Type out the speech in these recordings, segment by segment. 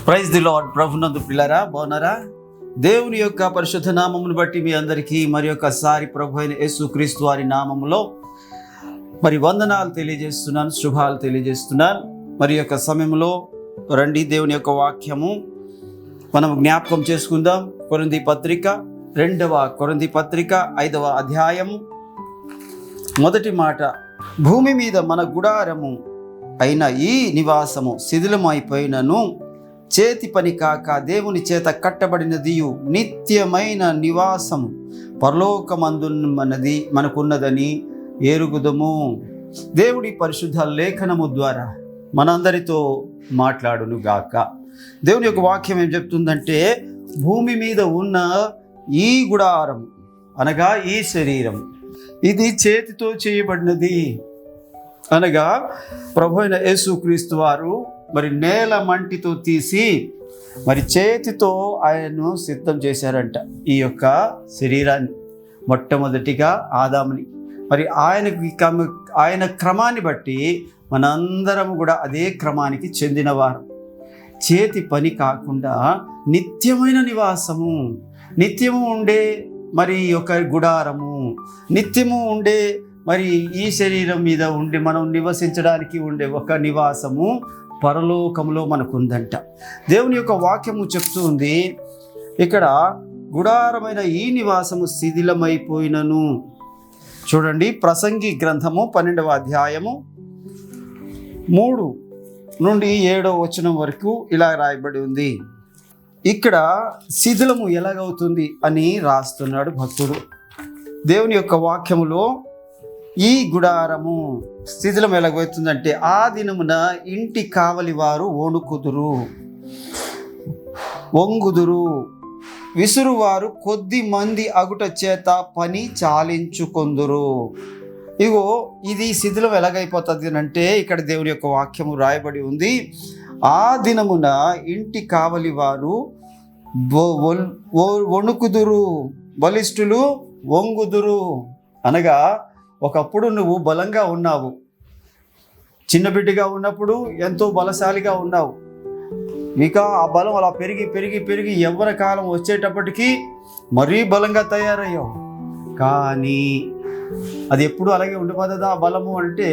Praise the lord. ప్రభునందు పిల్లరా బాగున్నారా? దేవుని యొక్క పరిశుద్ధ నామమును బట్టి మీ అందరికీ మరి ఒకసారి ప్రభు అయిన యేసుక్రీస్తు వారి నామములో మరి వందనాలు తెలియజేస్తున్నాను, శుభాలు తెలియజేస్తున్నాను. మరి యొక్క సమయంలో రండి, దేవుని యొక్క వాక్యము మనం జ్ఞాపకం చేసుకుందాం. కొరింథీ పత్రిక 5వ అధ్యాయము మొదటి మాట, భూమి మీద మన గుడారము అయిన ఈ నివాసము శిథిలమైపోయినను చేతి పని కాక దేవుని చేత కట్టబడినదియు నిత్యమైన నివాసము పరలోకమందున్నది మనకున్నదని ఎరుగుదము. దేవుడి పరిశుద్ధ లేఖనము ద్వారా మనందరితో మాట్లాడును గాక. దేవుని యొక్క వాక్యం ఏం చెప్తుందంటే, భూమి మీద ఉన్న ఈ గుడారం అనగా ఈ శరీరం ఇది చేతితో చేయబడినది. అనగా ప్రభు అయిన యేసుక్రీస్తు వారు మరి నేల మంటితో తీసి మరి చేతితో ఆయన్ను సిద్ధం చేశారంట. ఈ యొక్క శరీరాన్ని మొట్టమొదటిగా ఆదాముని మరి ఆయన క్రమాన్ని బట్టి మనందరం కూడా అదే క్రమానికి చెందినవారు. చేతి పని కాకుండా నిత్యమైన నివాసము, నిత్యము ఉండే మరి ఒక గుడారము, నిత్యము ఉండే మరి ఈ శరీరం మీద ఉండి మనం నివసించడానికి ఉండే ఒక నివాసము పరలోకంలో మనకుందంట. దేవుని యొక్క వాక్యము చెప్తూ ఉంది ఇక్కడ, గుడారమైన ఈ నివాసము శిథిలమైపోయినను. చూడండి, ప్రసంగి గ్రంథము 12వ అధ్యాయము 3 నుండి 7వ వచనం వరకు ఇలా రాయబడి ఉంది. ఇక్కడ శిథిలము ఎలాగవుతుంది అని రాస్తున్నాడు భక్తుడు. దేవుని యొక్క వాక్యములో ఈ గుడారము శిథిలం ఎలాగవుతుందంటే, ఆ దినమున ఇంటి కావలి వారు వణుకుదురు, వంగుదురు, విసురువారు కొద్ది మంది అగుట చేత పని చాలించుకొందురు. ఇగో ఇది శిథిలం ఎలాగైపోతుంది అంటే, ఇక్కడ దేవుని యొక్క వాక్యము రాయబడి ఉంది, ఆ దినమున ఇంటి కావలి వారు వణుకుదురు, బలిష్ఠులు వంగుదురు. అనగా ఒకప్పుడు నువ్వు బలంగా ఉన్నావు, చిన్న బిడ్డగా ఉన్నప్పుడు ఎంతో బలశాలిగా ఉన్నావు. ఇక ఆ బలం అలా పెరిగి పెరిగి పెరిగి యవ్వన కాలం వచ్చేటప్పటికీ మరీ బలంగా తయారయ్యావు. కానీ అది ఎప్పుడు అలాగే ఉండిపోతుందా ఆ బలము అంటే,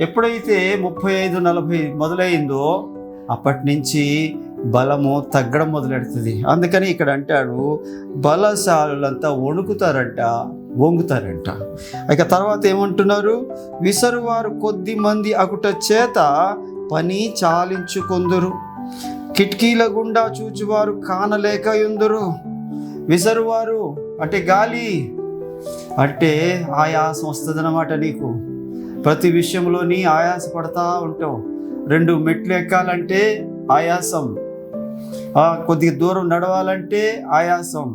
ఎప్పుడైతే 35-40 మొదలైందో అప్పటి నుంచి బలము తగ్గడం మొదలెడుతుంది. అందుకని ఇక్కడ అంటాడు, బలశాలులంతా వణుకుతారంట, వంగుతారంట. ఇక తర్వాత ఏమంటున్నారు, విసరువారు కొద్ది మంది అగుట చేత పని చాలించుకొందురు, కిటికీల గుండా చూచువారు కానలేక యుందురు. విసరువారు అంటే గాలి, అంటే ఆయాసం వస్తుంది అన్నమాట. నీకు ప్రతి విషయంలోని ఆయాస పడతా ఉంటావు. 2 మెట్లు ఎక్కాలంటే ఆయాసం, కొద్ది దూరం నడవాలంటే ఆయాసం,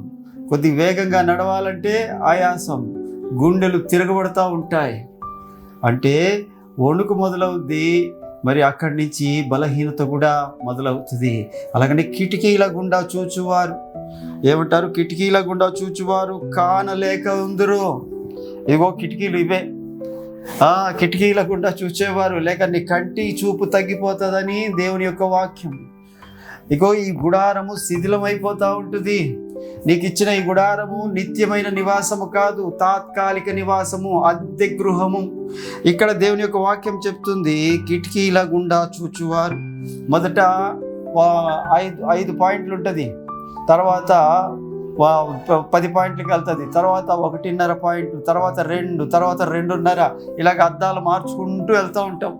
కొద్ది వేగంగా నడవాలంటే ఆయాసం, గుండెలు తిరగబడుతూ ఉంటాయి. అంటే వణుకు మొదలవుద్ది, మరి అక్కడి నుంచి బలహీనత కూడా మొదలవుతుంది. అలాగనే కిటికీల గుండా చూచువారు ఏమంటారు, కిటికీల గుండా చూచువారు కానలేక ఉందరు. ఇగో కిటికీలు ఇవే, కిటికీల గుండా చూచేవారు లేక నీ కంటి చూపు తగ్గిపోతుందని దేవుని యొక్క వాక్యం. ఇగో ఈ గుడారము శిథిలమైపోతూ ఉంటుంది. నీకు ఇచ్చిన ఈ గుడారము నిత్యమైన నివాసము కాదు, తాత్కాలిక నివాసము, అద్దె గృహము. ఇక్కడ దేవుని యొక్క వాక్యం చెప్తుంది, కిటికీల గుండా చూచువారు. మొదట 5 పాయింట్లు ఉంటుంది, తర్వాత 10 పాయింట్లకి వెళ్తుంది, తర్వాత 1.5 పాయింట్, తర్వాత 2, తర్వాత 2.5, ఇలాగ అద్దాలు మార్చుకుంటూ వెళ్తూ ఉంటాం.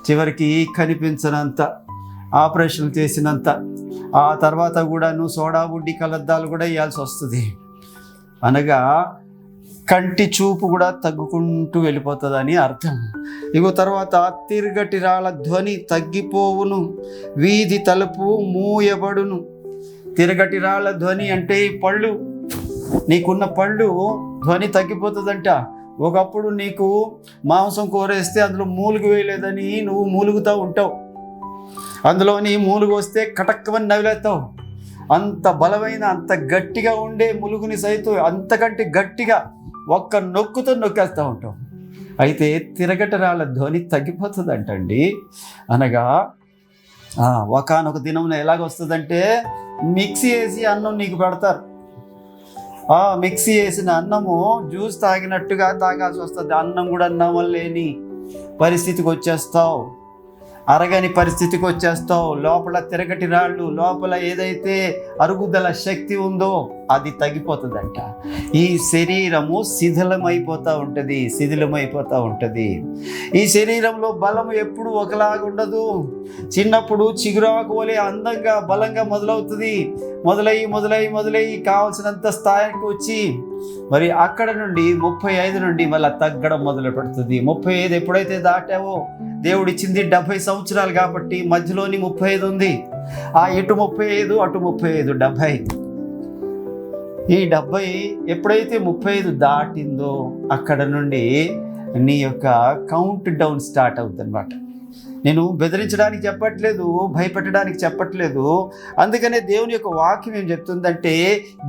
చివరికి కనిపించనంత, ఆపరేషన్లు చేసినంత, ఆ తర్వాత కూడా నువ్వు సోడా బుడ్డి కలద్దాలు కూడా వేయాల్సి వస్తుంది. అనగా కంటి చూపు కూడా తగ్గుకుంటూ వెళ్ళిపోతుందని అర్థం. ఇగో తర్వాత తిరగటి రాళ్ళ ధ్వని తగ్గిపోవును, వీధి తలుపు మూయబడును. తిరగటి రాళ్ళ ధ్వని అంటే ఈ పళ్ళు, నీకున్న పళ్ళు ధ్వని తగ్గిపోతుందంట. ఒకప్పుడు నీకు మాంసం కూరేస్తే అందులో మూలుగు వేయలేదని నువ్వు మూలుగుతూ ఉంటావు, అందులోని మూలుగు వస్తే కటక్కమని నవ్వులేస్తావు. అంత బలమైన అంత గట్టిగా ఉండే ములుగుని సైతం అంతకంటే గట్టిగా ఒక్క నొక్కుతో నొక్కేస్తూ ఉంటాం. అయితే తిరగటరాల ధ్వని తగ్గిపోతుందంటండి. అనగా ఒకానొక దినంలో ఎలాగొస్తుందంటే మిక్సీ వేసి అన్నం నీకు పెడతారు. మిక్సీ వేసిన అన్నము జ్యూస్ తాగినట్టుగా తాగాల్సి వస్తుంది. అన్నం కూడా నవ్వలేని పరిస్థితికి వచ్చేస్తావు, అరగని పరిస్థితికి వచ్చేస్తావు. లోపల తిరగటి రాళ్ళు, లోపల ఏదైతే అరుగుదల శక్తి ఉందో అది తగ్గిపోతుందంట. ఈ శరీరము శిథిలమైపోతూ ఉంటుంది. ఈ శరీరంలో బలం ఎప్పుడు ఒకలాగా ఉండదు. చిన్నప్పుడు చిగురాకు వలె అందంగా బలంగా మొదలయ్యి కావాల్సినంత స్థాయికి వచ్చి మరి అక్కడ నుండి 35 నుండి మళ్ళీ తగ్గడం మొదలు పెడుతుంది. 35 ఎప్పుడైతే దాటావో, దేవుడిచ్చింది 70 సంవత్సరాలు కాబట్టి మధ్యలోని 35 ఉంది. ఇటు 35 అటు 35 70. ఈ 70 ఎప్పుడైతే 35 దాటిందో అక్కడ నుండి నీ యొక్క కౌంట్ డౌన్ స్టార్ట్ అవుతుంది అన్నమాట. నేను బెదిరించడానికి చెప్పట్లేదు, భయపెట్టడానికి చెప్పట్లేదు. అందుకనే దేవుని యొక్క వాక్యం ఏం చెప్తుందంటే,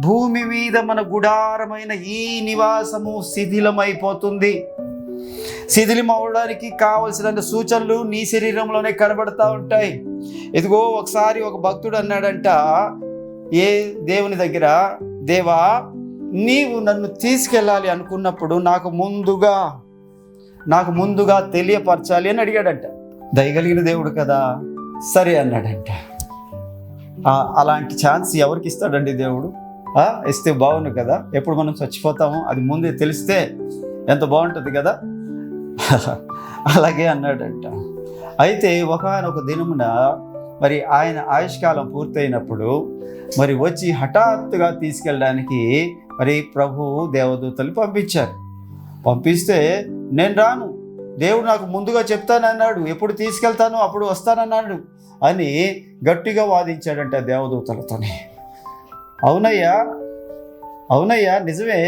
భూమి మీద మన గుడారమైన ఈ నివాసము శిథిలమైపోతుంది. శిథిలం అవడానికి కావలసిన సూచనలు నీ శరీరంలోనే కనబడతా ఉంటాయి. ఇదిగో ఒకసారి ఒక భక్తుడు అన్నాడంట దేవుని దగ్గర, దేవా నీవు నన్ను తీసుకెళ్ళాలి అనుకున్నప్పుడు నాకు ముందుగా తెలియపరచాలి అని అడిగాడంట. దయగలిగిన దేవుడు కదా, సరే అన్నాడంట. అలాంటి ఛాన్స్ ఎవరికి ఇస్తాడండి దేవుడు? ఇస్తే బాగుండు కదా. ఎప్పుడు మనం చచ్చిపోతామో అది ముందే తెలిస్తే ఎంత బాగుంటుంది కదా. అలాగే అన్నాడంట. అయితే ఒకానొక దినమున మరి ఆయన ఆయుష్కాలం పూర్తయినప్పుడు మరి వచ్చి హఠాత్తుగా తీసుకెళ్ళడానికి మరి ప్రభు దేవదూతలు పంపిస్తే నేను రాను, దేవుడు నాకు ముందుగా చెప్తానన్నాడు, ఎప్పుడు తీసుకెళ్తాను అప్పుడు వస్తానన్నాడు అని గట్టిగా వాదించాడంట దేవదూతలతోనే. అవునయ్యా నిజమే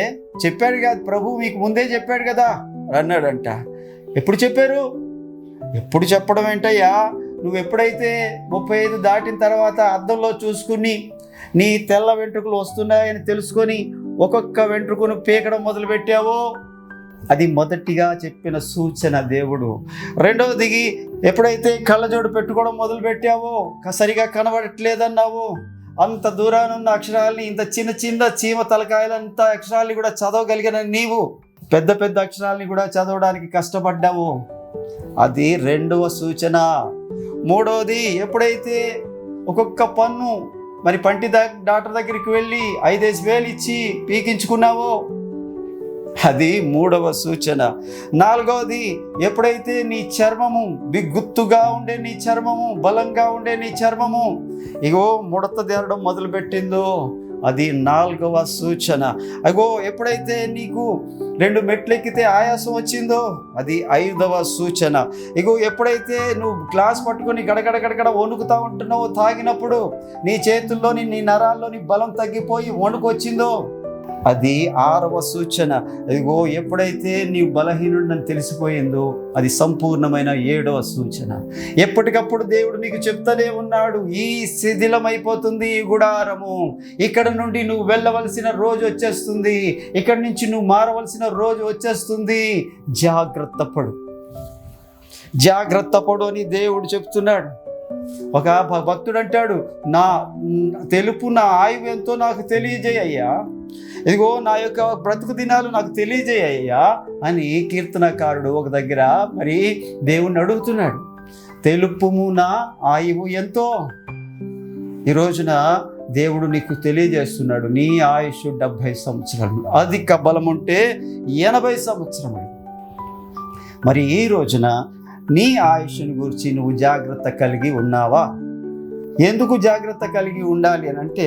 చెప్పాడు కదా ప్రభు, మీకు ముందే చెప్పాడు కదా అన్నాడంట. ఎప్పుడు చెప్పారు? ఎప్పుడు చెప్పడం ఏంటయ్యా, నువ్వు ఎప్పుడైతే 35 దాటిన తర్వాత అద్దంలో చూసుకుని నీ తెల్ల వెంట్రుకలు వస్తున్నాయని తెలుసుకొని ఒక్కొక్క వెంట్రుకను పీకడం మొదలుపెట్టావో అది మొదటిగా చెప్పిన సూచన దేవుడు. రెండవది, ఎప్పుడైతే కళ్ళజోడు పెట్టుకోవడం మొదలు పెట్టావో, సరిగా కనబడట్లేదన్నావో, అంత దూరానున్న అక్షరాల్ని, ఇంత చిన్న చిన్న చీమ తలకాయలంత అక్షరాల్ని కూడా చదవగలిగిన నీవు పెద్ద పెద్ద అక్షరాల్ని కూడా చదవడానికి కష్టపడ్డావు, అది రెండవ సూచన. మూడవది, ఎప్పుడైతే ఒక్కొక్క పన్ను మరి పంటి డాక్టర్ దగ్గరికి వెళ్ళి 5,000 ఇచ్చి పీకించుకున్నావో అది మూడవ సూచన. నాలుగవది, ఎప్పుడైతే నీ చర్మము బిగుత్తుగా ఉండే నీ చర్మము, బలంగా ఉండే నీ చర్మము ముడత దేరడం మొదలుపెట్టిందో అది 4వ సూచన. ఎప్పుడైతే నీకు 2 మెట్లు ఎక్కితే ఆయాసం వచ్చిందో అది 5వ సూచన. ఎప్పుడైతే నువ్వు గ్లాస్ పట్టుకొని గడగడ వణుకుతా ఉంటున్నావో, తాగినప్పుడు నీ చేతుల్లోని నీ నరాల్లోని బలం తగ్గిపోయి వణుకు వచ్చిందో అది 6వ సూచన. ఎప్పుడైతే నీవు బలహీనుడని తెలిసిపోయిందో అది సంపూర్ణమైన 7వ సూచన. ఎప్పటికప్పుడు దేవుడు నీకు చెప్తానే ఉన్నాడు, ఈ శిథిలమైపోతుంది ఈ గుడారము, ఇక్కడ నుండి నువ్వు వెళ్ళవలసిన రోజు వచ్చేస్తుంది, ఇక్కడి నుంచి నువ్వు మారవలసిన రోజు వచ్చేస్తుంది, జాగ్రత్త పడు అని దేవుడు చెప్తున్నాడు. ఒక భక్తుడు అంటాడు, నా ఆయువు ఎంతో నాకు తెలియజేయ్యా, నా యొక్క బ్రతుకు దినాలు నాకు తెలియజేయ్యా అని కీర్తనకారుడు ఒక దగ్గర మరి దేవుణ్ణి అడుగుతున్నాడు. తెలుపుము నా ఆయువు ఎంతో. ఈ రోజున దేవుడు నీకు తెలియజేస్తున్నాడు, నీ ఆయుష్ 70 సంవత్సరాలు, అధిక బలం ఉంటే 80 సంవత్సరములు. మరి ఈ రోజున నీ ఆయుష్ని గురించి నువ్వు జాగ్రత్త కలిగి ఉన్నావా? ఎందుకు జాగ్రత్త కలిగి ఉండాలి అని అంటే,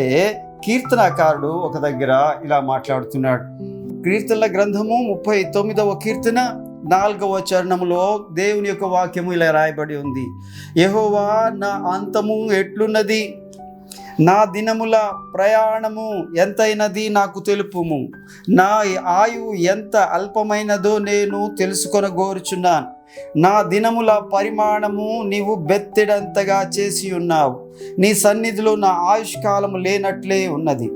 కీర్తనకారుడు ఒక దగ్గర ఇలా మాట్లాడుతున్నాడు. కీర్తనల గ్రంథము 39వ కీర్తన 4వ చరణంలో దేవుని యొక్క వాక్యము ఇలా రాయబడి ఉంది. యెహోవా నా అంతము ఎట్లున్నది, నా దినముల ప్రయాణము ఎంతైనది నాకు తెలుపుము, నా ఆయువు ఎంత అల్పమైనదో నేను తెలుసుకొనగోరుచున్నాను, నా దినముల పరిమాణము నీవు బెత్తెడంతగా చేసి ఉన్నావు, నీ సన్నిధిలో నా ఆయుష్కాలము లేనట్లే ఉన్నది.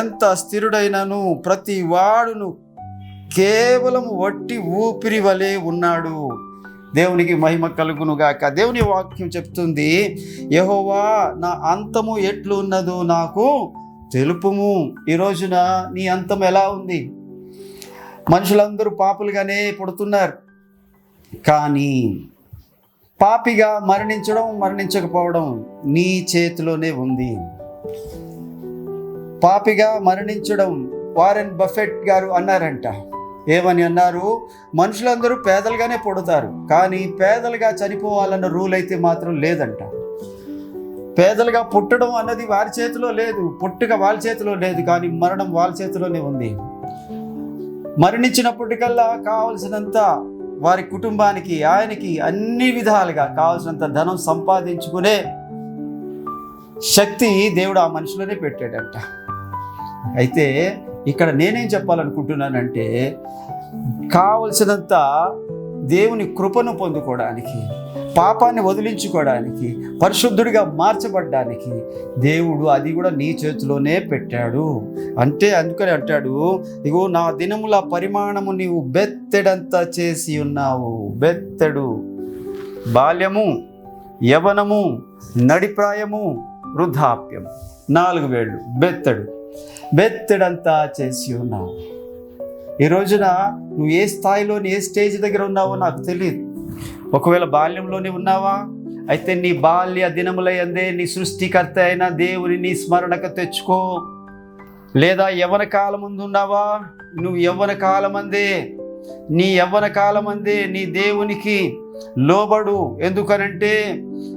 ఎంత స్థిరుడైనను ప్రతి వాడును కేవలం వట్టి ఊపిరి వలె ఉన్నాడు. దేవునికి మహిమ కలుగునుగాక. దేవుని వాక్యం చెప్తుంది, యెహోవా నా అంతము ఎట్లున్నదో నాకు తెలుపుము. ఈ రోజున నీ అంతం ఎలా ఉంది? మనుషులందరూ పాపులుగానే పుడుతున్నారు, కానీ పాపిగా మరణించడం మరణించకపోవడం నీ చేతిలోనే ఉంది. పాపిగా మరణించడం వారెన్ బఫెట్ గారు అన్నారంట. ఏమని అన్నారు? మనుషులందరూ పేదలుగానే పుడతారు, కానీ పేదలుగా చనిపోవాలన్న రూల్ అయితే మాత్రం లేదంట. పేదలుగా పుట్టడం అన్నది వారి చేతిలో లేదు, పుట్టుక వాళ్ళ చేతిలో లేదు, కానీ మరణం వాళ్ళ చేతిలోనే ఉంది. మరణించినప్పటికల్లా కావలసినంత వారి కుటుంబానికి, ఆయనకి అన్ని విధాలుగా కావలసినంత ధనం సంపాదించుకునే శక్తి దేవుడు ఆ మనిషిలోనే పెట్టాడంట. అయితే ఇక్కడ నేనేం చెప్పాలనుకుంటున్నానంటే, కావలసినంత దేవుని కృపను పొందుకోవడానికి, పాపాన్ని వదిలించుకోవడానికి, పరిశుద్ధుడిగా మార్చబడ్డానికి దేవుడు అది కూడా నీ చేతిలోనే పెట్టాడు. అంటే అందుకని అంటాడు, ఇగో నా దినముల పరిమాణము నీవు బెత్తెడంత చేసి ఉన్నావు. బెత్తెడు, బాల్యము, యవనము, నడిప్రాయము, వృద్ధాప్యం, 4 వేళ్ళు, బెత్తెడంతా చేసి ఉన్నావు. ఈ రోజున నువ్వు ఏ స్థాయిలోని, ఏ స్టేజ్ దగ్గర ఉన్నావో నాకు తెలియదు. ఒకవేళ బాల్యంలోనే ఉన్నావా? అయితే నీ బాల్య దినములందే నీ సృష్టికర్త అయిన దేవుని నీ స్మరణకు తెచ్చుకో. లేదా యవ్వన కాలం ముందు ఉన్నావా? నువ్వు యవ్వన కాలమందే, నీ యవ్వన కాలమందే నీ దేవునికి లోబడు. ఎందుకనంటే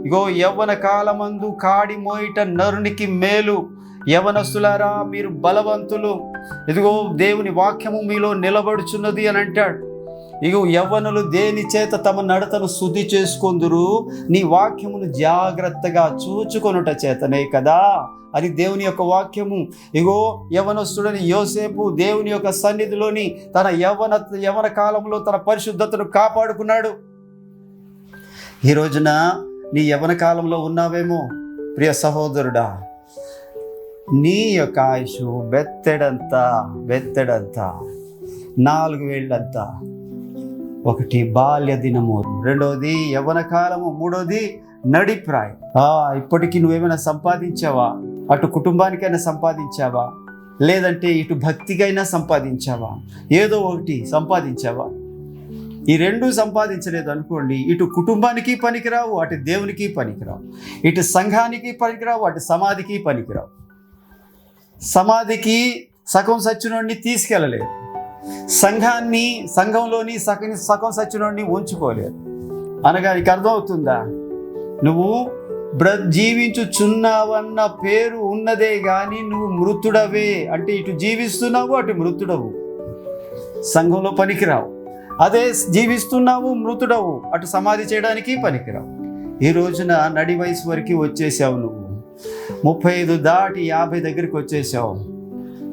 ఇగో యవ్వన కాలమందు కాడి మోయిట నరునికి మేలు. యవనస్తులారా మీరు బలవంతులు, ఇదిగో దేవుని వాక్యము మీలో నిలబడుచున్నది అని అంటాడు. ఇగో యవ్వనులు దేని చేత తమ నడతను శుద్ధి చేసుకొందురు, నీ వాక్యమును జాగ్రత్తగా చూచుకొనుట చేతనే కదా అని దేవుని యొక్క వాక్యము. ఇగో యవనస్తుడని యోసేపు దేవుని యొక్క సన్నిధిలోని తన యవన కాలంలో తన పరిశుద్ధతను కాపాడుకున్నాడు. ఈ రోజున నీ యవన కాలంలో ఉన్నావేమో ప్రియ సహోదరుడా, నీ యొక్క ఆయుష్ బెత్తెడంతా 4 వేళ్ళంతా. ఒకటి బాల్య దినము, రెండోది యవ్వన కాలము, మూడోది నడిప్రాయం. ఇప్పటికీ నువ్వేమైనా సంపాదించావా? అటు కుటుంబానికైనా సంపాదించావా? లేదంటే ఇటు భక్తికైనా సంపాదించావా? ఏదో ఒకటి సంపాదించావా? ఈ 2 సంపాదించలేదు అనుకోండి, ఇటు కుటుంబానికి పనికిరావు, అటు దేవునికి పనికిరావు, ఇటు సంఘానికి పనికిరావు, అటు సమాధికి పనికిరావు. సమాధికి సగం సచ్చినోడిని తీసుకెళ్ళలేదు, సంఘంలోని సగం సచ్చినోడిని ఉంచుకోలేదు. అనగా నీకు అర్థమవుతుందా? నువ్వు జీవించుచున్నావన్న పేరు ఉన్నదే కానీ నువ్వు మృతుడవే. అంటే ఇటు జీవిస్తున్నావు, అటు మృతుడవు, సంఘంలో పనికిరావు. అదే జీవిస్తున్నావు, మృతుడవు, అటు సమాధి చేయడానికి పనికిరావు. ఈ రోజున నడి వయసు వరకు వచ్చేసావు. నువ్వు 35 దాటి 50 దగ్గరికి వచ్చేసావు.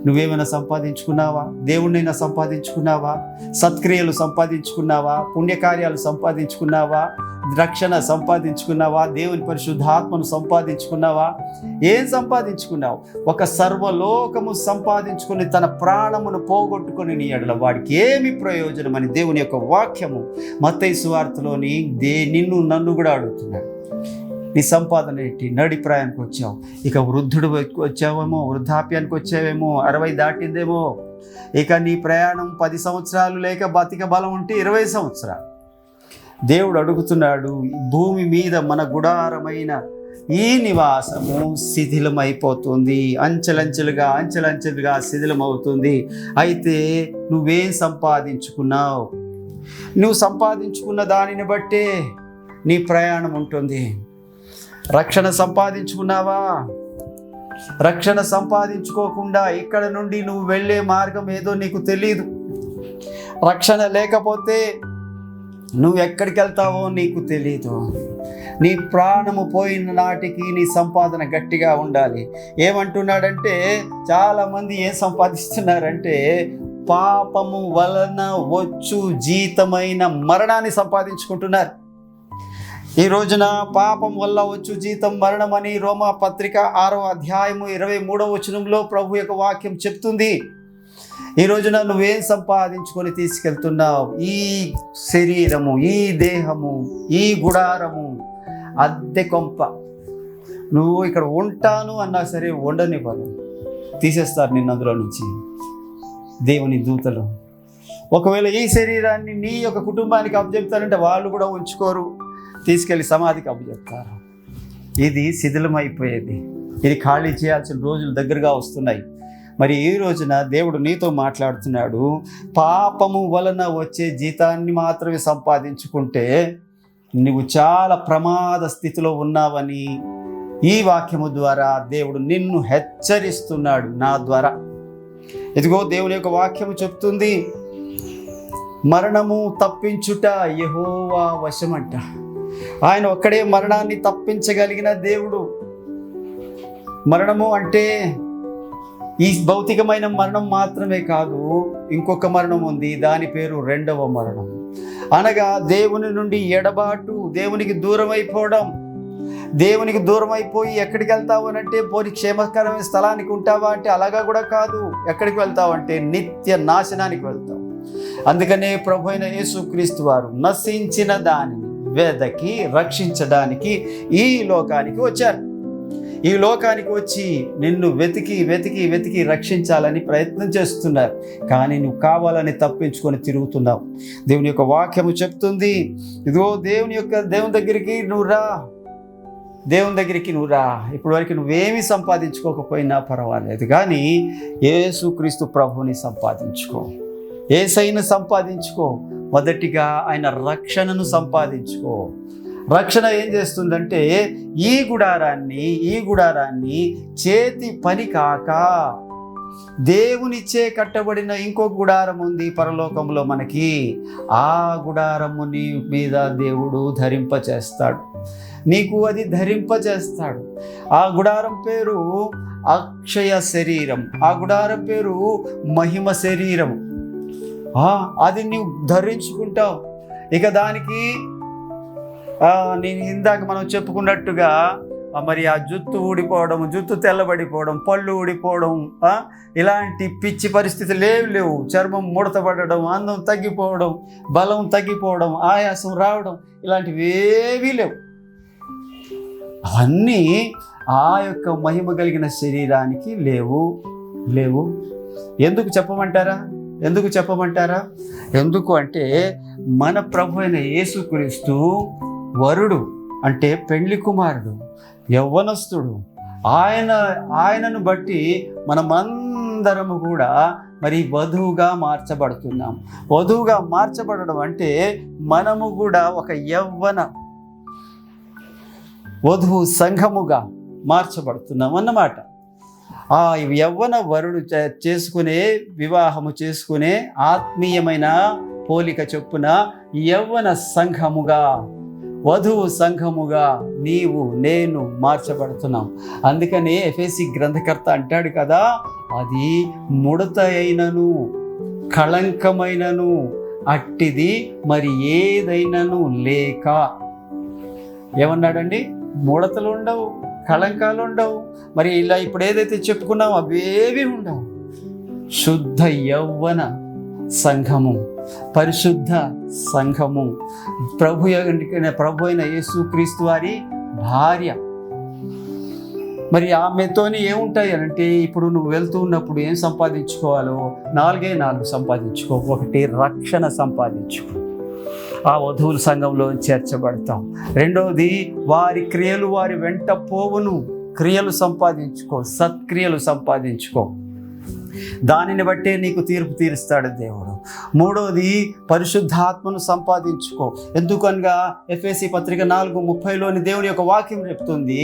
నువ్వేమైనా సంపాదించుకున్నావా? దేవుణ్ణైనా సంపాదించుకున్నావా? సత్క్రియలు సంపాదించుకున్నావా? పుణ్యకార్యాలు సంపాదించుకున్నావా? రక్షణ సంపాదించుకున్నావా? దేవుని పరిశుద్ధాత్మను సంపాదించుకున్నావా? ఏం సంపాదించుకున్నావు? ఒక సర్వలోకము సంపాదించుకుని తన ప్రాణమును పోగొట్టుకుని నీ ఎడల వాడికి ఏమి ప్రయోజనం అని దేవుని యొక్క వాక్యము మత్తయి సువార్తలోని నిన్ను నన్ను కూడా అడుగుతున్నాడు. నీ సంపాదన ఏంటి? నడిప్రాయానికి వచ్చావు, ఇక వృద్ధుడు వచ్చావేమో, వృద్ధాప్యానికి వచ్చావేమో, 60 దాటిందేమో. ఇక నీ ప్రయాణం 10 సంవత్సరాలు లేక బతిక బలం ఉంటే 20 సంవత్సరాలు. దేవుడు అడుగుతున్నాడు, భూమి మీద మన గుడారమైన ఈ నివాసము శిథిలమైపోతుంది, అంచెలంచెలుగా శిథిలమవుతుంది. అయితే నువ్వేం సంపాదించుకున్నావు? నువ్వు సంపాదించుకున్న దానిని బట్టే నీ ప్రయాణం ఉంటుంది. రక్షణ సంపాదించుకున్నావా? రక్షణ సంపాదించుకోకుండా ఇక్కడ నుండి నువ్వు వెళ్ళే మార్గం ఏదో నీకు తెలీదు. రక్షణ లేకపోతే నువ్వు ఎక్కడికి వెళ్తావో నీకు తెలీదు. నీ ప్రాణము పోయిన నాటికి నీ సంపాదన గట్టిగా ఉండాలి. ఏమంటున్నాడంటే, చాలామంది ఏం సంపాదిస్తున్నారంటే పాపము వలన వచ్చు జీతమైన మరణాన్ని సంపాదించుకుంటున్నారు. ఈ రోజున పాపం వల్ల వచ్చు జీతం మరణమని రోమా పత్రిక 6వ అధ్యాయము 23వ వచనంలో ప్రభు యొక్క వాక్యం చెప్తుంది. ఈ రోజున నువ్వేం సంపాదించుకొని తీసుకెళ్తున్నావు? ఈ శరీరము, ఈ దేహము, ఈ గుడారము అద్దె కొంప. నువ్వు ఇక్కడ ఉంటాను అన్నా సరే ఉండనివ్వరు, తీసేస్తారు నిన్ను అందులో నుంచి దేవుని దూతలు. ఒకవేళ ఈ శరీరాన్ని నీ యొక్క కుటుంబానికి అప్పచెప్తారంటే వాళ్ళు కూడా ఉంచుకోరు, తీసుకెళ్ళి సమాధికి అప్పచెప్తారు. ఇది శిథిలమైపోయేది. ఇది ఖాళీ చేయాల్సిన రోజులు దగ్గరగా వస్తున్నాయి. మరి ఈ రోజున దేవుడు నీతో మాట్లాడుతున్నాడు. పాపము వలన వచ్చే జీతాన్ని మాత్రమే సంపాదించుకుంటే నువ్వు చాలా ప్రమాద స్థితిలో ఉన్నావని ఈ వాక్యము ద్వారా దేవుడు నిన్ను హెచ్చరిస్తున్నాడు నా ద్వారా. ఇదిగో దేవుని యొక్క వాక్యము చెప్తుంది, మరణము తప్పించుట యెహోవా వశమంట. ఆయన ఒక్కడే మరణాన్ని తప్పించగలిగిన దేవుడు. మరణము అంటే ఈ భౌతికమైన మరణం మాత్రమే కాదు, ఇంకొక మరణం ఉంది. దాని పేరు రెండవ మరణం. అనగా దేవుని నుండి ఎడబాటు, దేవునికి దూరం అయిపోవడం. దేవునికి దూరం అయిపోయి ఎక్కడికి వెళ్తావు అని అంటే, పోనీ క్షేమకరమైన స్థలానికి ఉంటావా అంటే అలాగా కూడా కాదు. ఎక్కడికి వెళ్తావు అంటే నిత్య నాశనానికి వెళ్తావు. అందుకనే ప్రభు అయిన యేసుక్రీస్తు వారు నశించిన దానిని వెదకి రక్షించడానికి ఈ లోకానికి వచ్చారు. ఈ లోకానికి వచ్చి నిన్ను వెతికి వెతికి వెతికి రక్షించాలని ప్రయత్నం చేస్తున్నారు. కానీ నువ్వు కావాలని తప్పించుకొని తిరుగుతున్నావు. దేవుని యొక్క వాక్యము చెప్తుంది, ఇదిగో దేవుని దగ్గరికి నువ్వు రా, దేవుని దగ్గరికి నువ్వు రా. ఇప్పటివరకు నువ్వేమీ సంపాదించుకోకపోయినా పర్వాలేదు, కానీ యేసుక్రీస్తు ప్రభువుని సంపాదించుకో, యేసయ్యను సంపాదించుకో. మొదటిగా ఆయన రక్షణను సంపాదించుకో. రక్షణ ఏం చేస్తుందంటే ఈ గుడారాన్ని చేతి పని కాక దేవునిచ్చే కట్టబడిన ఇంకొక గుడారం ఉంది పరలోకంలో మనకి. ఆ గుడారముని మీద దేవుడు ధరింపచేస్తాడు, నీకు అది ధరింపచేస్తాడు. ఆ గుడారం పేరు అక్షయ శరీరం, ఆ గుడారం పేరు మహిమ శరీరం. అది నీవు ధరించుకుంటావు. ఇక దానికి నేను ఇందాక మనం చెప్పుకున్నట్టుగా మరి ఆ జుత్తు ఊడిపోవడం, జుత్తు తెల్లబడిపోవడం, పళ్ళు ఊడిపోవడం, ఇలాంటి పిచ్చి పరిస్థితులు లేవు. చర్మం ముడతపడడం, అందం తగ్గిపోవడం, బలం తగ్గిపోవడం, ఆయాసం రావడం, ఇలాంటివి ఏవీ లేవు. అవన్నీ ఆ యొక్క మహిమ కలిగిన శరీరానికి లేవు. ఎందుకు చెప్పమంటారా? ఎందుకు అంటే మన ప్రభు అయిన యేసుక్రీస్తు వరుడు, అంటే పెండ్లి కుమారుడు, యవ్వనస్తుడు. ఆయనను బట్టి మనమందరము కూడా మరి వధువుగా మార్చబడుతున్నాం. వధువుగా మార్చబడడం అంటే మనము కూడా ఒక యవ్వన వధువు సంఘముగా మార్చబడుతున్నాం అన్నమాట. ఆ యవ్వన వరుడు వివాహము చేసుకునే ఆత్మీయమైన పోలిక చొప్పున యవ్వన సంఘముగా, వధువు సంఘముగా నీవు నేను మార్చబడుతున్నాం. అందుకనే ఎఫెసీ గ్రంథకర్త అంటాడు కదా, అది ముడత అయినను కళంకమైనను అట్టిది మరి ఏదైనను లేక. ఏమన్నాడండి? ముడతలు ఉండవు, కళంకాలు ఉండవు. మరి ఇలా ఇప్పుడు ఏదైతే చెప్పుకున్నామో అవేవి ఉండవు. శుద్ధ యవ్వన సంఘము, పరిశుద్ధ సంఘము, ప్రభు అయిన యేసుక్రీస్తు వారి భార్య. మరి ఆమెతోని ఏముంటాయి అంటే, ఇప్పుడు నువ్వు వెళ్తూ ఉన్నప్పుడు ఏం సంపాదించుకోవాలో 4 సంపాదించుకో. ఒకటి, రక్షణ సంపాదించుకో, ఆ వధువుల సంఘంలో చేర్చబడతాం. రెండవది, వారి క్రియలు వారి వెంట పోవును, క్రియలు సంపాదించుకో, సత్క్రియలు సంపాదించుకో. దానిని బట్టే నీకు తీర్పు తీరుస్తాడు దేవుడు. మూడవది, పరిశుద్ధాత్మను సంపాదించుకో. ఎందుకనగా ఎఫెసీ పత్రిక 4:30లోని దేవుని యొక్క వాక్యం చెప్తుంది,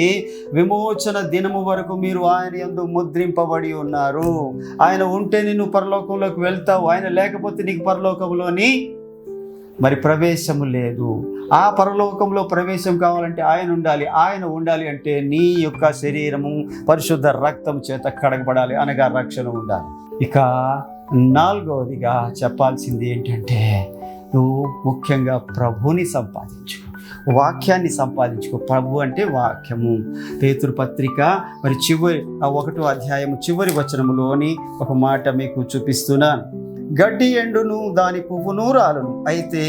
విమోచన దినము వరకు మీరు ఆయన యందు ముద్రింపబడి ఉన్నారు. ఆయన ఉంటేనే నువ్వు పరలోకంలోకి వెళ్తావు, ఆయన లేకపోతే నీకు పరలోకంలోని మరి ప్రవేశము లేదు. ఆ పరలోకంలో ప్రవేశం కావాలంటే ఆయన ఉండాలి అంటే నీ యొక్క శరీరము పరిశుద్ధ రక్తం చేత కడగబడాలి, అనగా రక్షణ ఉండాలి. ఇక 4వదిగా చెప్పాల్సింది ఏంటంటే, నువ్వు ముఖ్యంగా ప్రభుని సంపాదించు. వాక్యాన్ని సంపాదించుకో. ప్రభు అంటే వాక్యము. పేతురు పత్రిక మరి చివరి 1వ అధ్యాయము చివరి వచనములోని ఒక మాట మీకు చూపిస్తున్నాను. గడ్డి ఎండును, దాని పువ్వును రాలును, అయితే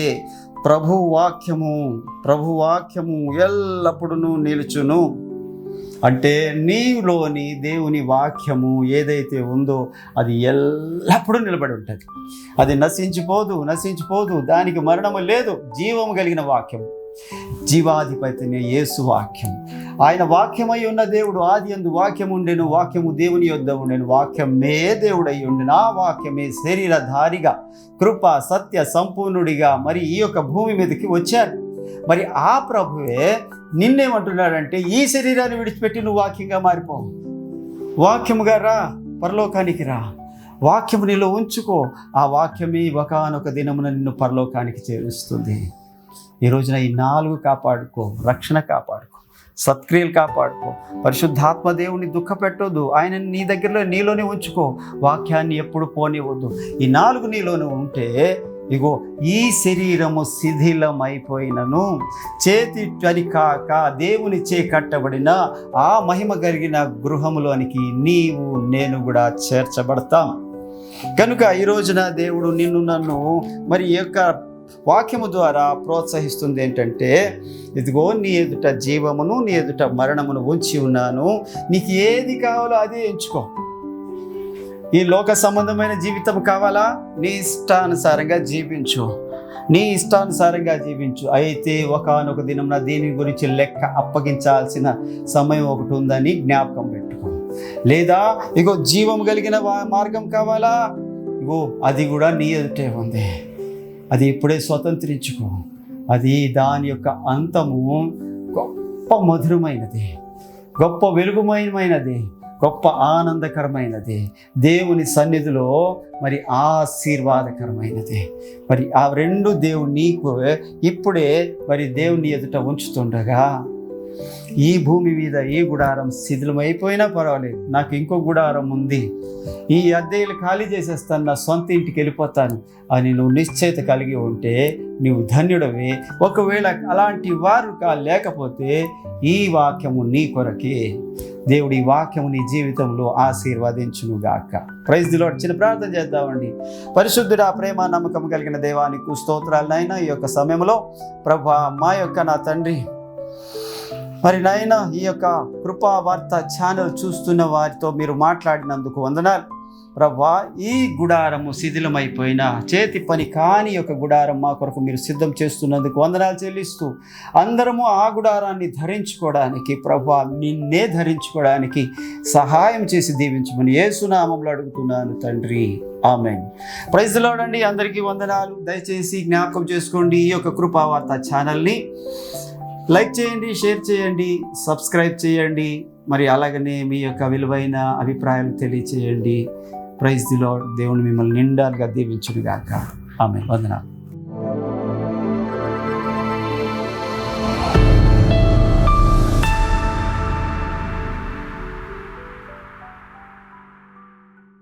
ప్రభు వాక్యము ఎల్లప్పుడూ నిలుచును. అంటే నీలోని దేవుని వాక్యము ఏదైతే ఉందో అది ఎల్లప్పుడూ నిలబడి ఉంటుంది. అది నశించిపోదు, దానికి మరణము లేదు. జీవము కలిగిన వాక్యము, జీవాధిపతిని యేసు వాక్యం. ఆయన వాక్యమై ఉన్న దేవుడు. ఆదియందు వాక్యము ఉండెను, వాక్యము దేవుని యొద్ద ఉండెను, వాక్యమే దేవుడై ఉండెను. ఆ వాక్యమే శరీరధారిగా కృప సత్య సంపూర్ణుడిగా మరి ఈ యొక్క భూమి మీదకి వచ్చారు. మరి ఆ ప్రభువే నిన్నేమంటున్నాడంటే, ఈ శరీరాన్ని విడిచిపెట్టి నువ్వు వాక్యంగా మారిపో, వాక్యముగా రా, పరలోకానికి రా, వాక్యము నీలో ఉంచుకో. ఆ వాక్యమే ఒకానొక దినమున నిన్ను పరలోకానికి చేరుస్తుంది. ఈ రోజున ఈ 4 కాపాడుకో. రక్షణ కాపాడుకో, సత్క్రియలు కాపాడుకో, పరిశుద్ధాత్మ దేవుని దుఃఖపెట్టొద్దు, ఆయన నీ దగ్గరలో నీలోనే ఉంచుకో, వాక్యాన్ని ఎప్పుడు పోనివద్దు. ఈ 4 నీలోనే ఉంటే ఇగో ఈ శరీరము శిథిలమైపోయినను చేతి పని కాక దేవుని చే కట్టబడిన ఆ మహిమ కలిగిన గృహములోనికి నీవు నేను కూడా చేర్చబడతాం. కనుక ఈ రోజున దేవుడు నిన్ను నన్ను మరి ఈ యొక్క వాక్యము ద్వారా ప్రోత్సహిస్తుంది ఏంటంటే, ఇదిగో నీ ఎదుట జీవమును నీ ఎదుట మరణమును ఉంచి ఉన్నాను, నీకు ఏది కావాలో అదే ఎంచుకో. ఈ లోక సంబంధమైన జీవితం కావాలా? నీ ఇష్టానుసారంగా జీవించు. అయితే ఒకానొక దినమున దీని గురించి లెక్క అప్పగించాల్సిన సమయం ఒకటి ఉందని జ్ఞాపకం పెట్టుకో. లేదా ఇగో జీవం కలిగిన మార్గం కావాలా? ఇగో అది కూడా నీ ఎదుటే ఉంది, అది ఇప్పుడే స్వతంత్రించుకో. అది దాని యొక్క అంతము గొప్ప మధురమైనది, గొప్ప వెలుగుమయమైనది, గొప్ప ఆనందకరమైనది, దేవుని సన్నిధిలో మరి ఆశీర్వాదకరమైనది. మరి ఆ 2 దేవుడు నీకు ఇప్పుడే మరి దేవుని ఎదుట ఉంచుతుండగా, ఈ భూమి మీద ఈ గుడారం శిథిలమైపోయినా పర్వాలేదు, నాకు ఇంకో గుడారం ఉంది, ఈ అద్దెలు ఖాళీ చేసేస్తాను, నా సొంత ఇంటికి వెళ్ళిపోతాను అని నువ్వు నిశ్చయిత కలిగి ఉంటే నువ్వు ధన్యుడవే. ఒకవేళ అలాంటి వారు లేకపోతే ఈ వాక్యము నీ కొరకే. దేవుడి వాక్యము నీ జీవితంలో ఆశీర్వదించునుగాక. Praise the lord. చిన్న ప్రార్థన చేద్దామండి. పరిశుద్ధుడా, ప్రేమ నమ్మకం కలిగిన దేవానికి స్తోత్రాలు నాయనా. ఈ యొక్క సమయంలో ప్రభా మా యొక్క నా తండ్రి మరి నాయన ఈ యొక్క కృపావార్త ఛానల్ చూస్తున్న వారితో మీరు మాట్లాడినందుకు వందనాలు ప్రభా. ఈ గుడారము శిథిలమైపోయిన చేతి పని కాని యొక్క గుడారం మా కొరకు మీరు సిద్ధం చేస్తున్నందుకు వందనాలు చెల్లిస్తూ, అందరము ఆ గుడారాన్ని ధరించుకోవడానికి ప్రభా, నిన్నే ధరించుకోవడానికి సహాయం చేసి దీవించమని యేసు నామములో అడుగుతున్నాను తండ్రి, ఆమేన్. ప్రైజ్ ది లార్డ్ అండి. అందరికీ వందనాలు. దయచేసి జ్ఞాపకం చేసుకోండి, ఈ యొక్క కృపావార్త ఛానల్ని లైక్ చేయండి, షేర్ చేయండి, సబ్స్క్రైబ్ చేయండి. మరి అలాగనే మీ యొక్క విలువైన అభిప్రాయాలు తెలియచేయండి. Praise the lord. దేవుని మిమ్మల్ని నిండాలుగా దీవించును గాక. ఆమేన్. వందనాలు.